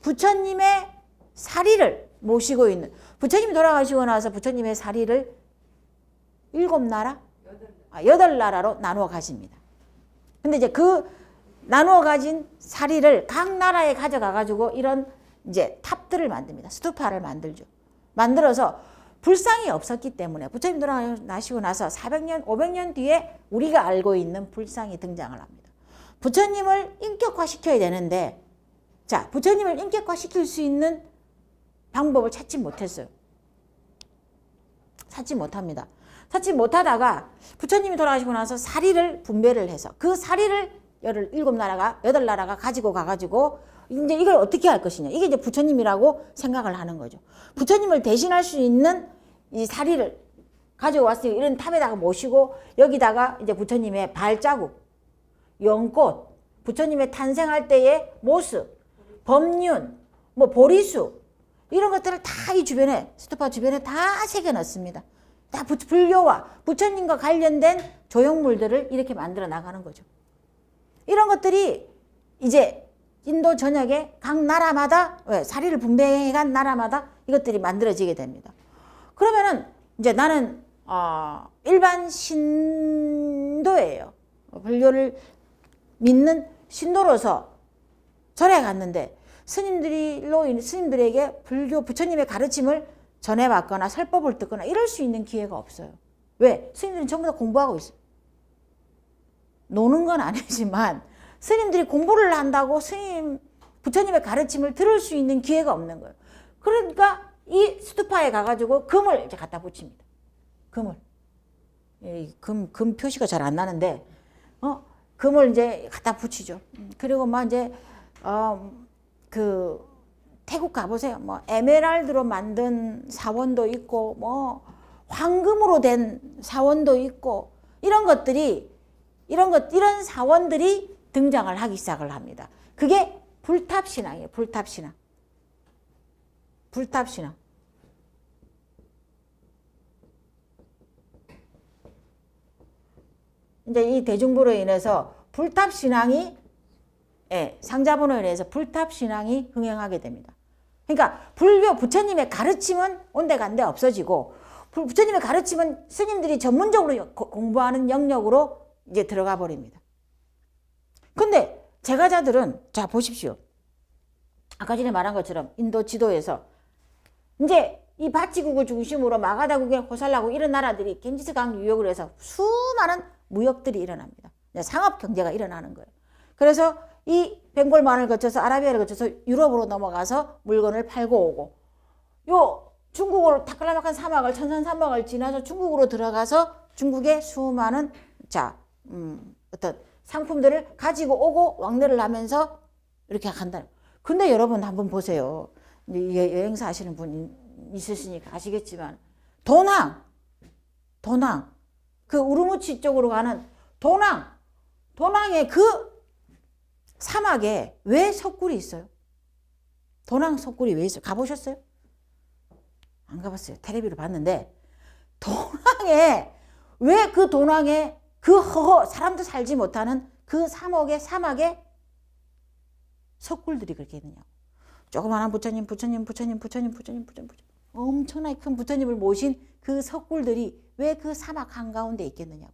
Speaker 1: 부처님의 사리를 모시고 있는, 부처님이 돌아가시고 나서 부처님의 사리를 7나라? 8나라로 나누어 가집니다. 근데 이제 그 나누어 가진 사리를 각 나라에 가져가 가지고 이런 이제 탑들을 만듭니다. 스투파를 만들죠. 만들어서 불상이 없었기 때문에 부처님 돌아가시고 나서 400년, 500년 뒤에 우리가 알고 있는 불상이 등장을 합니다. 부처님을 인격화시켜야 되는데, 자, 부처님을 인격화시킬 수 있는 방법을 찾지 못했어요. 찾지 못합니다. 찾지 못하다가 부처님이 돌아가시고 나서 사리를 분배를 해서 그 사리를 7나라가, 8나라가 가지고 가가지고 이제 이걸 어떻게 할 것이냐. 이게 이제 부처님이라고 생각을 하는 거죠. 부처님을 대신할 수 있는 이 사리를 가지고 왔으니까 이런 탑에다가 모시고 여기다가 이제 부처님의 발자국, 연꽃, 부처님의 탄생할 때의 모습, 법륜, 뭐 보리수 이런 것들을 다 이 주변에, 스투파 주변에 다 새겨놨습니다. 다 불교와 부처님과 관련된 조형물들을 이렇게 만들어 나가는 거죠. 이런 것들이 이제 인도 전역의 각 나라마다, 사리를 분배해간 나라마다 이것들이 만들어지게 됩니다. 그러면은 이제 나는 일반 신도예요. 불교를 믿는 신도로서 절에 갔는데 스님들에게 부처님의 가르침을 전해받거나 설법을 듣거나 이럴 수 있는 기회가 없어요. 왜? 스님들은 전부 다 공부하고 있어요. 노는 건 아니지만 스님들이 공부를 한다고 부처님의 가르침을 들을 수 있는 기회가 없는 거예요. 그러니까 이 스투파에 가가지고 금을 이제 갖다 붙입니다. 금을. 금 표시가 잘 안 나는데, 금을 이제 갖다 붙이죠. 그리고 막 이제, 태국 가보세요. 뭐, 에메랄드로 만든 사원도 있고, 뭐, 황금으로 된 사원도 있고, 이런 사원들이 등장을 하기 시작을 합니다. 그게 불탑신앙이에요. 불탑신앙. 이제 이 대중부로 인해서 불탑신앙이, 상자본으로 인해서 불탑신앙이 흥행하게 됩니다. 그러니까 불교 부처님의 가르침은 온데간데 없어지고 부처님의 가르침은 스님들이 전문적으로 공부하는 영역으로 이제 들어가 버립니다. 근데 제가자들은, 자, 보십시오. 아까 전에 말한 것처럼 인도 지도에서 이제 이 바치국을 중심으로 마가다국에 호살라국 이런 나라들이 겐지스강 유역을 해서 수많은 무역들이 일어납니다. 상업 경제가 일어나는 거예요. 그래서 이 벵골만을 거쳐서 아라비아를 거쳐서 유럽으로 넘어가서 물건을 팔고 오고, 요 중국으로 타클라마칸 사막을 천산 사막을 지나서 중국으로 들어가서 중국의 수많은 어떤 상품들을 가지고 오고 왕래를 하면서 이렇게 간다. 근데 여러분 한번 보세요. 여행사 하시는 분 있으시니까 아시겠지만 도낭 그 우르무치 쪽으로 가는 도낭의 그 사막에 왜 석굴이 있어요? 도낭 석굴이 왜 있어요? 가보셨어요? 안 가봤어요. 텔레비로 봤는데 도낭에 왜 그 도낭에 그 사람도 살지 못하는 그 사막에 석굴들이 그렇게 있느냐고. 조그마한 부처님 엄청나게 큰 부처님을 모신 그 석굴들이 왜 그 사막 한가운데 있겠느냐고.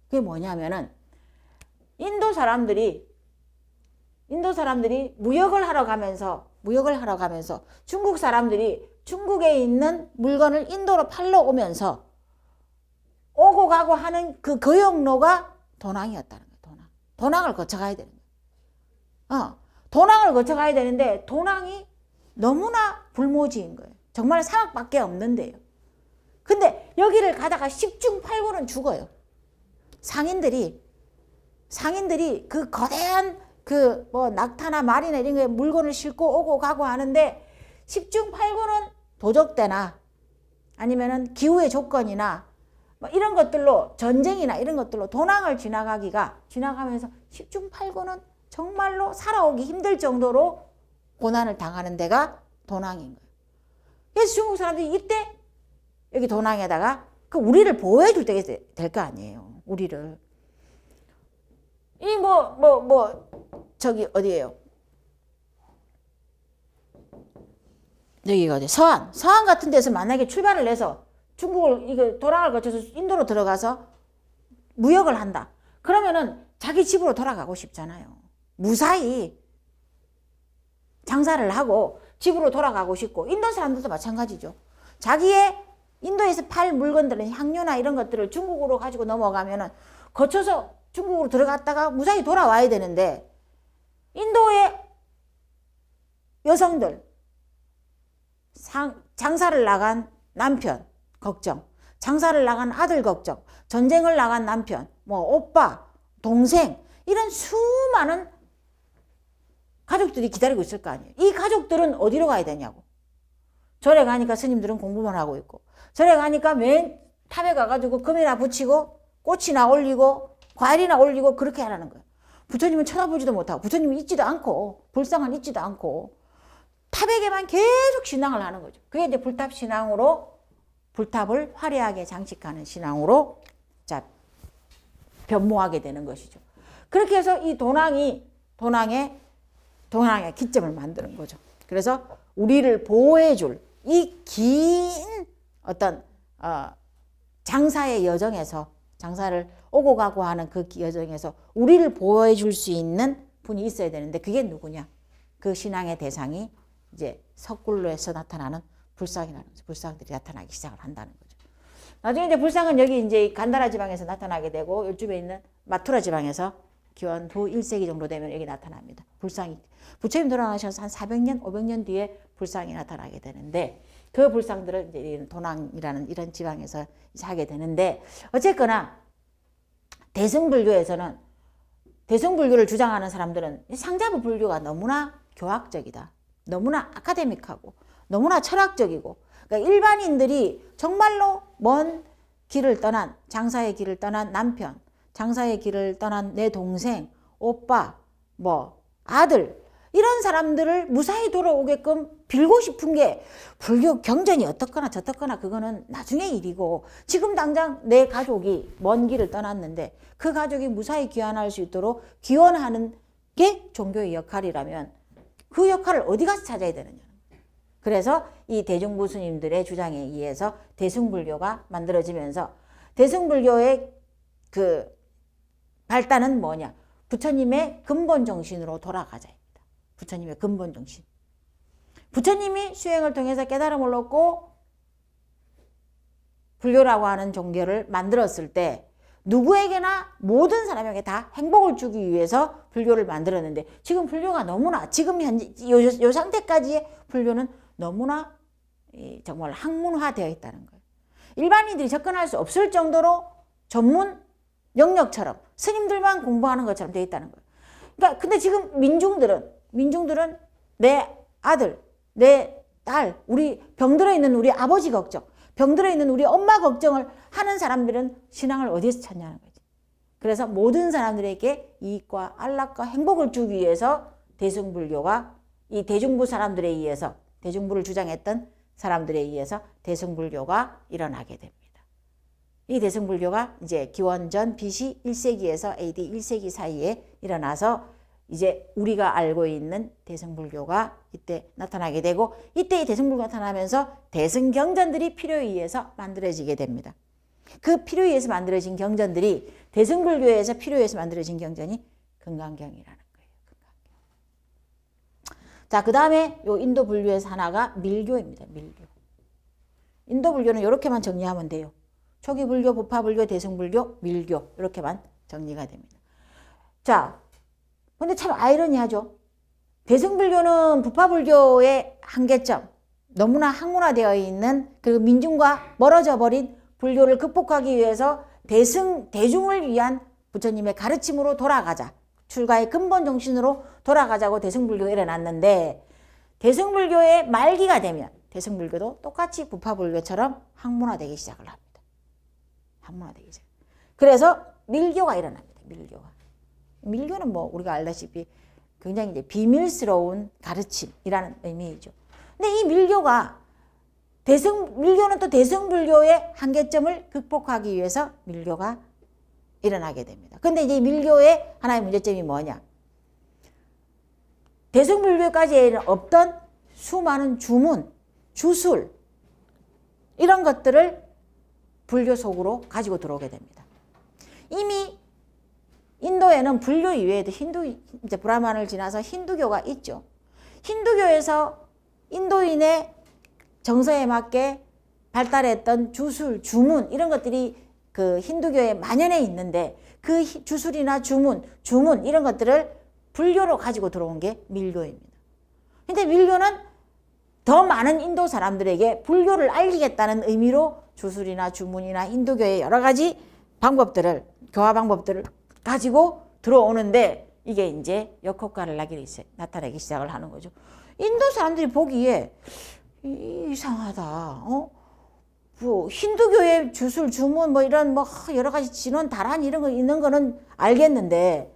Speaker 1: 그게 뭐냐면은 인도 사람들이 무역을 하러 가면서 중국 사람들이 중국에 있는 물건을 인도로 팔러 오면서 오고 가고 하는 그 거역로가 도낭이었다는 거예요. 도낭을 거쳐가야 되는 거예요. 도낭을 거쳐가야 되는데 도낭이 너무나 불모지인 거예요. 정말 사막밖에 없는데요. 근데 여기를 가다가 10중 8구는 죽어요. 상인들이 그 거대한 그 뭐 낙타나 말이나 이런 게 물건을 싣고 오고 가고 하는데 10중 8구는 도적대나 아니면은 기후의 조건이나 뭐 이런 것들로 전쟁이나 이런 것들로 도낭을 지나가면서 10중 8구는 정말로 살아오기 힘들 정도로 고난을 당하는 데가 도낭인 거예요. 그래서 중국 사람들이 이때 여기 도낭에다가 그 우리를 보호해 줄 때가 될 거 아니에요. 우리를. 저기 어디예요? 여기가 어디? 서안 같은 데서 만약에 출발을 해서 도랑을 거쳐서 인도로 들어가서 무역을 한다. 그러면은 자기 집으로 돌아가고 싶잖아요. 무사히 장사를 하고 집으로 돌아가고 싶고, 인도 사람들도 마찬가지죠. 자기의 인도에서 팔 물건들은 향료나 이런 것들을 중국으로 가지고 넘어가면은 거쳐서 중국으로 들어갔다가 무사히 돌아와야 되는데, 인도의 여성들, 장사를 나간 남편 걱정, 장사를 나간 아들 걱정, 전쟁을 나간 남편, 오빠, 동생, 이런 수많은 가족들이 기다리고 있을 거 아니에요. 이 가족들은 어디로 가야 되냐고. 절에 가니까 스님들은 공부만 하고 있고, 절에 가니까 맨 탑에 가가지고 금이나 붙이고 꽃이나 올리고 과일이나 올리고 그렇게 하라는 거예요. 부처님은 쳐다보지도 못하고, 부처님은 있지도 않고, 불상은 있지도 않고, 탑에게만 계속 신앙을 하는 거죠. 그게 이제 불탑 신앙으로, 불탑을 화려하게 장식하는 신앙으로 변모하게 되는 것이죠. 그렇게 해서 이 도낭의 기점을 만드는 거죠. 그래서 우리를 보호해줄 이 긴 어떤 장사의 여정에서, 장사를 오고 가고 하는 그 여정에서 우리를 보호해줄 수 있는 분이 있어야 되는데, 그게 누구냐? 그 신앙의 대상이 이제 석굴로에서 나타나는 불상이라는 거죠. 불상들이 나타나기 시작을 한다는 거죠. 나중에 이제 불상은 여기 이제 간다라 지방에서 나타나게 되고, 요즘에 있는 마투라 지방에서 기원 후 1세기 정도 되면 여기 나타납니다. 불상이, 부처님 돌아가셔서 한 400년, 500년 뒤에 불상이 나타나게 되는데, 그 불상들을 이제 도낭이라는 이런 지방에서 하게 되는데, 어쨌거나 대승불교에서는, 대승불교를 주장하는 사람들은 상자부 불교가 너무나 교학적이다, 너무나 아카데믹하고 너무나 철학적이고, 그러니까 일반인들이 정말로 먼 길을 떠난, 장사의 길을 떠난 남편, 장사의 길을 떠난 내 동생, 오빠, 아들, 이런 사람들을 무사히 돌아오게끔 빌고 싶은 게, 불교 경전이 어떻거나 저떻거나 그거는 나중의 일이고, 지금 당장 내 가족이 먼 길을 떠났는데 그 가족이 무사히 귀환할 수 있도록 기원하는 게 종교의 역할이라면, 그 역할을 어디 가서 찾아야 되느냐. 그래서 이 대중부 스님들의 주장에 의해서 대승불교가 만들어지면서, 대승불교의 그 발단은 뭐냐? 부처님의 근본 정신으로 돌아가자입니다. 부처님의 근본 정신. 부처님이 수행을 통해서 깨달음을 얻고 불교라고 하는 종교를 만들었을 때 누구에게나 모든 사람에게 다 행복을 주기 위해서 불교를 만들었는데 지금 불교가 너무나 지금 현재 요 상태까지의 불교는 너무나 정말 학문화되어 있다는 거예요. 일반인들이 접근할 수 없을 정도로 전문 영역처럼 스님들만 공부하는 것처럼 되어 있다는 거예요. 그러니까 근데 지금 민중들은 내 아들, 내 딸, 우리 병들어 있는 우리 아버지 걱정, 병들어 있는 우리 엄마 걱정을 하는 사람들은 신앙을 어디에서 찾냐는 거지. 그래서 모든 사람들에게 이익과 안락과 행복을 주기 위해서 대승불교가 이 대중부 사람들에 의해서 대중부를 주장했던 사람들에 의해서 대승불교가 일어나게 됩니다. 이 대승불교가 이제 기원전 BC 1세기에서 AD 1세기 사이에 일어나서 이제 우리가 알고 있는 대승불교가 이때 나타나게 되고 이때 이 대승불교가 나타나면서 대승경전들이 필요에 의해서 만들어지게 됩니다. 그 필요에 의해서 만들어진 경전들이 대승불교에서 필요에 의해서 만들어진 경전이 금강경이라는 거예요. 금강경. 자, 그 다음에 요 인도 불교에서 하나가 밀교입니다. 밀교. 인도 불교는 이렇게만 정리하면 돼요. 초기 불교, 부파 불교, 대승불교, 밀교 이렇게만 정리가 됩니다. 자, 근데 참 아이러니하죠. 대승불교는 부파불교의 한계점, 너무나 학문화되어 있는 그리고 민중과 멀어져 버린 불교를 극복하기 위해서 대중을 위한 부처님의 가르침으로 돌아가자. 출가의 근본 정신으로 돌아가자고 대승불교가 일어났는데 대승불교의 말기가 되면 대승불교도 똑같이 부파불교처럼 학문화되기 시작을 합니다. 학문화되기 시작. 그래서 밀교가 일어납니다. 밀교는 뭐 우리가 알다시피 굉장히 이제 비밀스러운 가르침이라는 의미이죠. 근데 이 밀교가 밀교는 또 대승불교의 한계점을 극복하기 위해서 밀교가 일어나게 됩니다. 근데 이제 밀교의 하나의 문제점이 뭐냐? 대승불교까지는 없던 수많은 주문, 주술 이런 것들을 불교 속으로 가지고 들어오게 됩니다. 이미 인도에는 불교 이외에도 이제 브라만을 지나서 힌두교가 있죠. 힌두교에서 인도인의 정서에 맞게 발달했던 주술, 주문 이런 것들이 그 힌두교에 만연해 있는데 그 주술이나 주문 이런 것들을 불교로 가지고 들어온 게 밀교입니다. 근데 밀교는 더 많은 인도 사람들에게 불교를 알리겠다는 의미로 주술이나 주문이나 힌두교의 여러 가지 방법들을, 교화 방법들을 가지고 들어오는데 이게 이제 역효과를 나타내기 시작을 하는 거죠. 인도 사람들이 보기에 이상하다. 뭐 힌두교의 주술, 주문 뭐 이런 뭐 여러 가지 진원, 다란 이런 거 있는 거는 알겠는데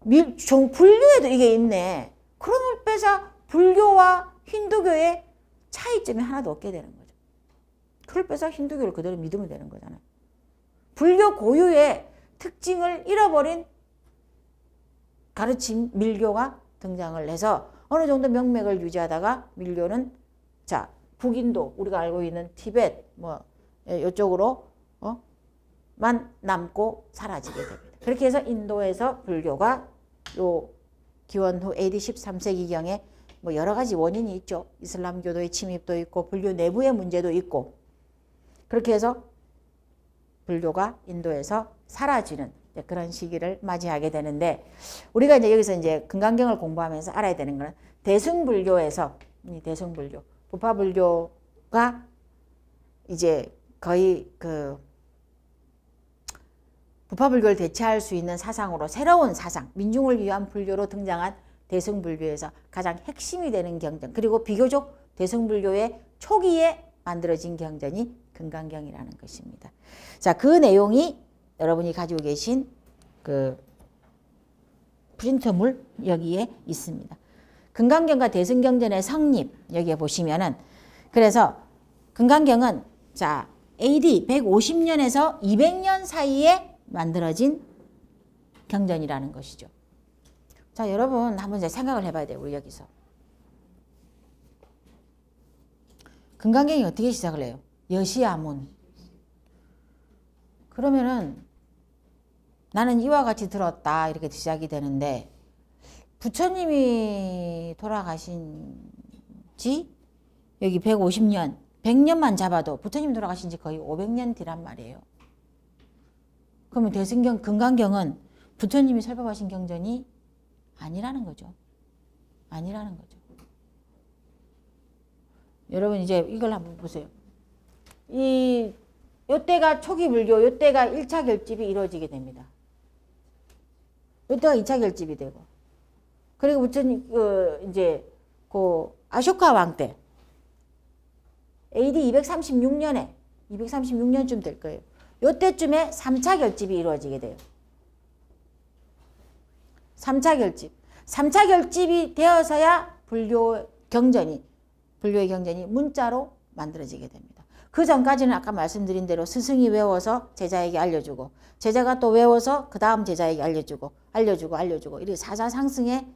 Speaker 1: 불교에도 이게 있네. 그러면 빼서 불교와 힌두교의 차이점이 하나도 없게 되는 거죠. 그걸 빼서 힌두교를 그대로 믿으면 되는 거잖아요. 불교 고유의 특징을 잃어버린 가르침 밀교가 등장을 해서 어느 정도 명맥을 유지하다가 밀교는 자 북인도 우리가 알고 있는 티벳 뭐 이쪽으로 만 남고 사라지게 됩니다. 그렇게 해서 인도에서 불교가 요 기원 후 AD 13세기경에 뭐 여러 가지 원인이 있죠. 이슬람교도의 침입도 있고 불교 내부의 문제도 있고 그렇게 해서 불교가 인도에서 사라지는 그런 시기를 맞이하게 되는데 우리가 이제 여기서 이제 금강경을 공부하면서 알아야 되는 것은 대승불교에서 대승불교, 부파불교가 이제 거의 그 부파불교를 대체할 수 있는 사상으로 새로운 사상, 민중을 위한 불교로 등장한 대승불교에서 가장 핵심이 되는 경전 그리고 비교적 대승불교의 초기에 만들어진 경전이 금강경이라는 것입니다. 자, 그 내용이 여러분이 가지고 계신 그 프린터물 여기에 있습니다. 금강경과 대승경전의 성립 여기에 보시면은 그래서 금강경은 자 AD 150년에서 200년 사이에 만들어진 경전이라는 것이죠. 자, 여러분 한번 이제 생각을 해봐야 돼요. 우리 여기서 금강경이 어떻게 시작을 해요? 여시아문. 그러면은 나는 이와 같이 들었다 이렇게 시작이 되는데 부처님이 돌아가신 여기 150년, 100년만 잡아도 부처님 돌아가신 지 거의 500년 뒤란 말이에요. 그러면 대승경, 금강경은 부처님이 설법하신 경전이 아니라는 거죠. 아니라는 거죠. 여러분 이제 이걸 한번 보세요. 요때가 초기 불교, 요때가 1차 결집이 이루어지게 됩니다. 요때가 2차 결집이 되고. 그리고 부처님, 이제, 아쇼카 왕 때, AD 236년쯤 될 거예요. 요때쯤에 3차 결집이 이루어지게 돼요. 3차 결집. 3차 결집이 되어서야 불교의 경전이 문자로 만들어지게 됩니다. 그 전까지는 아까 말씀드린 대로 스승이 외워서 제자에게 알려주고, 제자가 또 외워서 그 다음 제자에게 알려주고 이렇게 사사상승의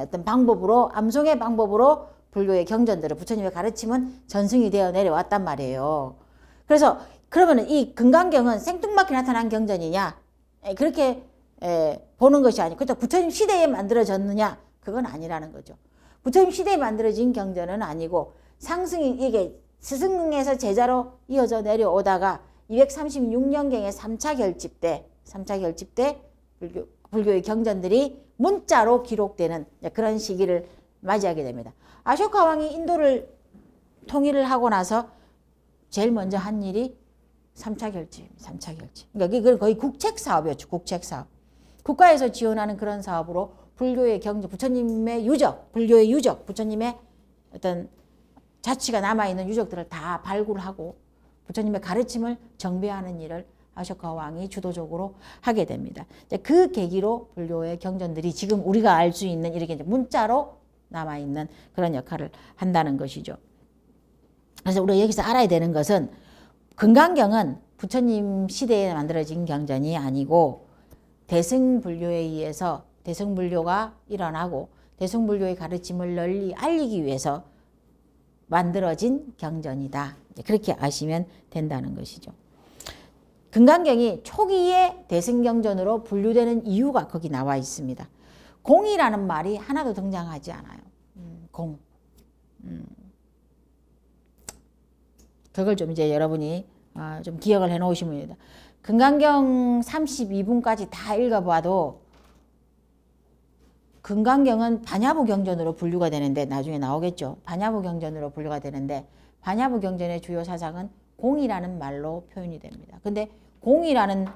Speaker 1: 어떤 방법으로, 암송의 방법으로 불교의 경전들을 부처님의 가르침은 전승이 되어 내려왔단 말이에요. 그래서 그러면 이 금강경은 생뚱맞게 나타난 경전이냐? 그렇게 보는 것이 아니고, 그렇다고 부처님 시대에 만들어졌느냐? 그건 아니라는 거죠. 부처님 시대에 만들어진 경전은 아니고, 이게 스승에서 제자로 이어져 내려오다가 236년경의 3차 결집 때 불교의 경전들이 문자로 기록되는 그런 시기를 맞이하게 됩니다. 아쇼카 왕이 인도를 통일을 하고 나서 제일 먼저 한 일이 3차 결집입니다. 3차 결집. 그러니까 그건 거의 국책 사업이었죠. 국책 사업. 국가에서 지원하는 그런 사업으로 불교의 경전, 부처님의 유적, 불교의 유적, 부처님의 어떤 자취가 남아있는 유적들을 다 발굴하고 부처님의 가르침을 정비하는 일을 아쇼카 왕이 주도적으로 하게 됩니다. 그 계기로 불교의 경전들이 지금 우리가 알 수 있는 이렇게 문자로 남아있는 그런 역할을 한다는 것이죠. 그래서 우리가 여기서 알아야 되는 것은 금강경은 부처님 시대에 만들어진 경전이 아니고 대승불교에 의해서 대승불교가 일어나고 대승불교의 가르침을 널리 알리기 위해서 만들어진 경전이다. 그렇게 아시면 된다는 것이죠. 금강경이 초기에 대승경전으로 분류되는 이유가 거기 나와 있습니다. 공이라는 말이 하나도 등장하지 않아요. 공. 그걸 좀 이제 여러분이 좀 기억을 해 놓으시면 됩니다. 금강경 32분까지 다 읽어봐도 금강경은 반야부 경전으로 분류가 되는데, 나중에 나오겠죠. 반야부 경전으로 분류가 되는데, 반야부 경전의 주요 사상은 공이라는 말로 표현이 됩니다. 근데 공이라는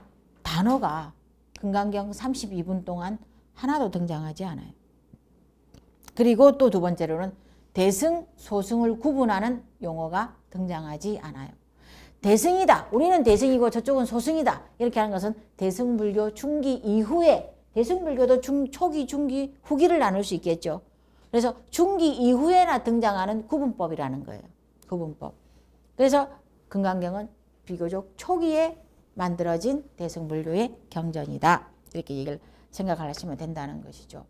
Speaker 1: 단어가 금강경 32분 동안 하나도 등장하지 않아요. 그리고 또 두 번째로는 대승, 소승을 구분하는 용어가 등장하지 않아요. 대승이다. 우리는 대승이고 저쪽은 소승이다. 이렇게 하는 것은 대승불교 중기 이후에, 대승불교도 초기, 중기, 후기를 나눌 수 있겠죠. 그래서 중기 이후에나 등장하는 구분법이라는 거예요. 구분법. 그래서 금강경은 비교적 초기에 만들어진 대승불교의 경전이다. 이렇게 얘기를 생각하시면 된다는 것이죠.